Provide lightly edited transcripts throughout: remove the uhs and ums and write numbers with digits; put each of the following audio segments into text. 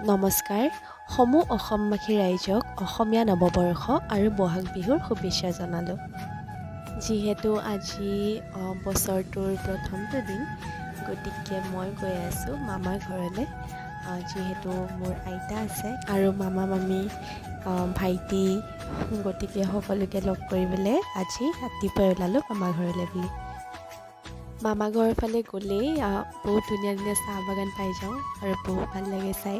নমস্কাৰ সমূহ অসমবাসী ৰাইজক অসমীয়া নৱবৰ্ষ আৰু বহাগ বিহুৰ শুভেচ্ছা জনালোঁ। যিহেতু আজি বছৰটোৰ প্ৰথমটো দিন, গতিকে মই গৈ আছোঁ মামাৰ ঘৰলৈ। যিহেতু মোৰ আইতা আছে আৰু মামা মামী ভাইটি, গতিকে সকলোকে লগ কৰিবলৈ আজি ৰাতিপুৱাই ওলালোঁ মামা ঘৰলৈ বুলি। মামা ঘৰৰ ফালে গ'লেই বহুত ধুনীয়া ধুনীয়া চাহ বাগান পাই যাওঁ আৰু বহুত ভাল লাগে চাই।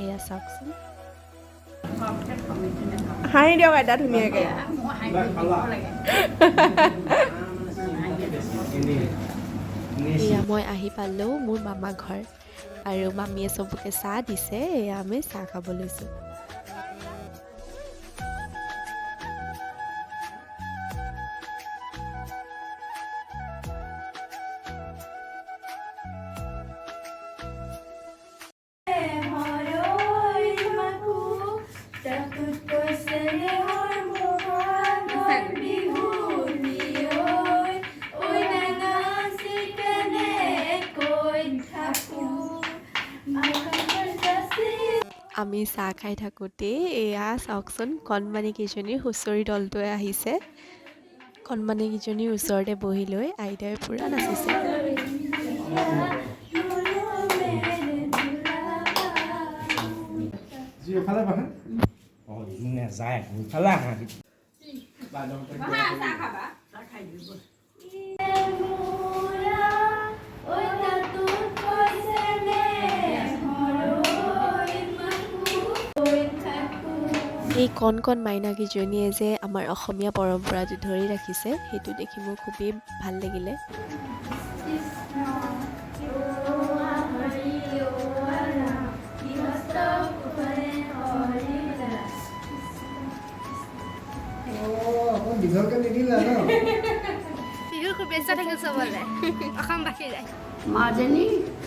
এয়া চাওকচোন। হাঁহি দিয়ক আইতা ধুনীয়াকৈ। এয়া মই আহি পালোঁ মোৰ মামা ঘৰ আৰু মামীয়ে চবকে চাহ দিছে। এয়া আমি চাহ খাব লৈছোঁ। আমি চাহ খাই থাকোঁতেই এয়া চাওকচোন, কণমানি কেইজনীৰ হুঁচৰি দলটোৱে আহিছে। কণমানি কেইজনীৰ ওচৰতে বহি লৈ আইতাই পূৰা নাচিছে। এই কণ কণ মাইনাকেইজনীয়ে যে আমাৰ অসমীয়া পৰম্পৰাটো ধৰি ৰাখিছে, সেইটো দেখি মোৰ খুবেই ভাল লাগিলে। বিহুৰ শুভেচ্ছা থাকিল চবলে অসমবাসী ৰাইজ। মাজনী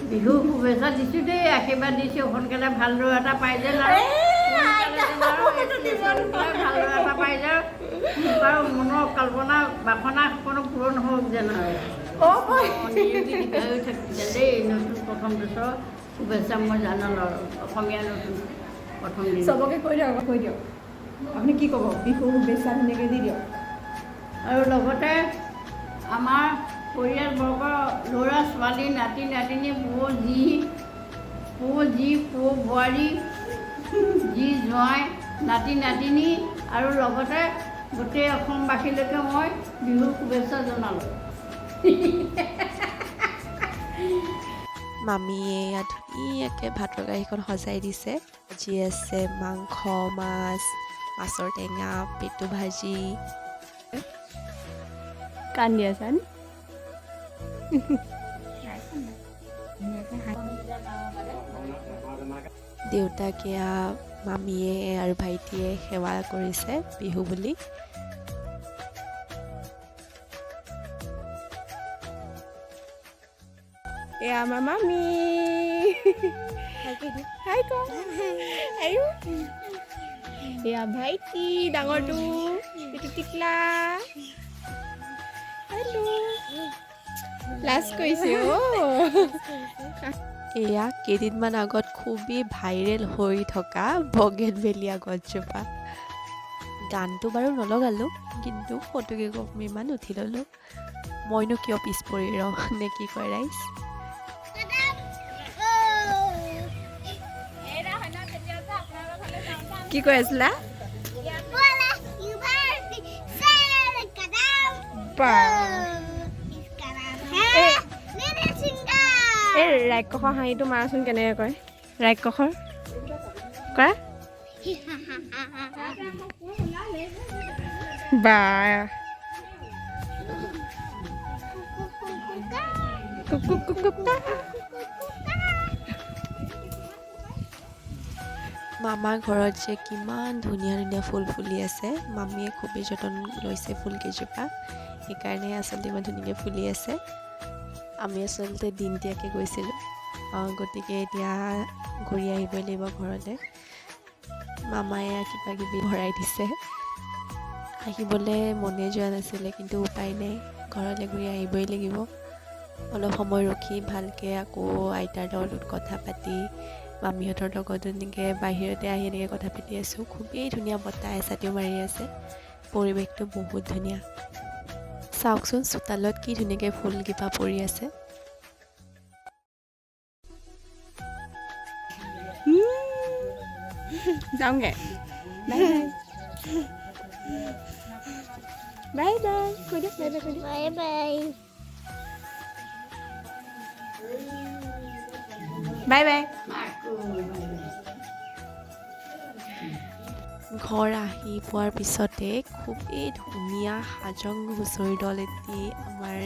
বিহুৰ শুভেচ্ছা দিছোঁ দেই, আশীৰ্বাদ দিছোঁ সোনকালে ভাল ল'ৰা এটা পাই যেন আৰু ভাল ল'ৰা এটা পাই যেন আৰু মনৰ কল্পনা বাসনা কোনো পূৰণ হওক যেন আৰু থাকিছে দেই। নতুন প্ৰথম বছৰ শুভেচ্ছা মই জনালোঁ আৰু অসমীয়া নতুন প্ৰথম দিন চবকে কৈ দিয়ক আপুনি কি ক'ব? বিহু শুভেচ্ছা ধুনীয়াকৈ দি দিয়ক। আৰু লগতে আমাৰ পৰিয়ালবৰ্গৰ ল'ৰা ছোৱালী নাতি নাতিনী পৌ বোৱাৰী যি জোঁৱাই নাতি নাতিনী আৰু লগতে গোটেই অসমবাসীলৈকে মই বিহুৰ শুভেচ্ছা জনালোঁ। মামীয়ে ইয়াত ধুনীয়াকৈ ভাতৰ কাঁহীখন সজাই দিছে। আজি আছে মাংস, মাছৰ টেঙা, পেটু ভাজি। কান্দি আছান? দেউতাকে মামীয়ে আৰু ভাইটিয়ে সেৱা কৰিছে বিহু বুলি। এয়া আমাৰ মামী। হাই কওঁ। আয়ো। এয়া ভাইটি ডাঙৰটো, এইটো টিকলা। লাজ কৰিছে এয়া কেইদিনমান আগত খুবেই ভাইৰেল হৈ থকা বগেনভেলিয়া গছজোপা। গানটো বাৰু নলগালোঁ, কিন্তু ফটোকেইকপিমান উঠি ল'লোঁ। মইনো কিয় পিছ পৰি ৰওঁ নে কি কয় ৰাইজ? কি কৈ আছিলা? এই ৰাক্ষসৰ হাঁহিটো মাৰাচোন, কেনেকৈ কয় ৰাক্ষসৰ কৰা বা। মামাৰ ঘৰত যে কিমান ধুনীয়া ধুনীয়া ফুল ফুলি আছে। মামীয়ে খুবেই যতন লৈছে ফুলকেইজোপা, সেইকাৰণে আচলতে ইমান ধুনীয়াকৈ ফুলি আছে। আমি আচলতে দিনতীয়াকৈ গৈছিলোঁ, গতিকে এতিয়া ঘূৰি আহিবই লাগিব ঘৰলৈ। মামায়ে কিবা কিবি ভৰাই দিছে। আহিবলৈ মনে যোৱা নাছিলে, কিন্তু উপায় নাই, ঘৰলৈ ঘূৰি আহিবই লাগিব। অলপ সময় ৰখি ভালকৈ আকৌ আইতাৰ লগত কথা পাতি মামীহঁতৰ লগত এনেকৈ বাহিৰতে আহি এনেকৈ কথা পাতি আছোঁ। খুবেই ধুনীয়া বতাহ এচাতিও মাৰি আছে, পৰিৱেশটো বহুত ধুনীয়া। চাওকচোন চোতালত কি ধুনীয়াকৈ ফুলকেইপা পৰি আছে। যাওঁগে বাই বাই বাই বাই কৈ দে বাই বাই কৈ দে বাই বাই বাই বাই ঘৰ আহি পোৱাৰ পিছতে খুবেই ধুনীয়া হাজং হুঁচৰি দল এটি আমাৰ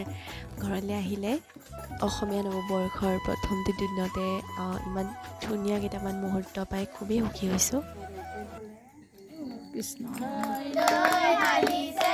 ঘৰলৈ আহিলে। অসমীয়া নৱবৰ্ষৰ প্ৰথমটো দিনতে ইমান ধুনীয়া কেইটামান মুহূৰ্ত পাই খুবেই সুখী হৈছোঁ। কৃষ্ণ দৈ হালিছে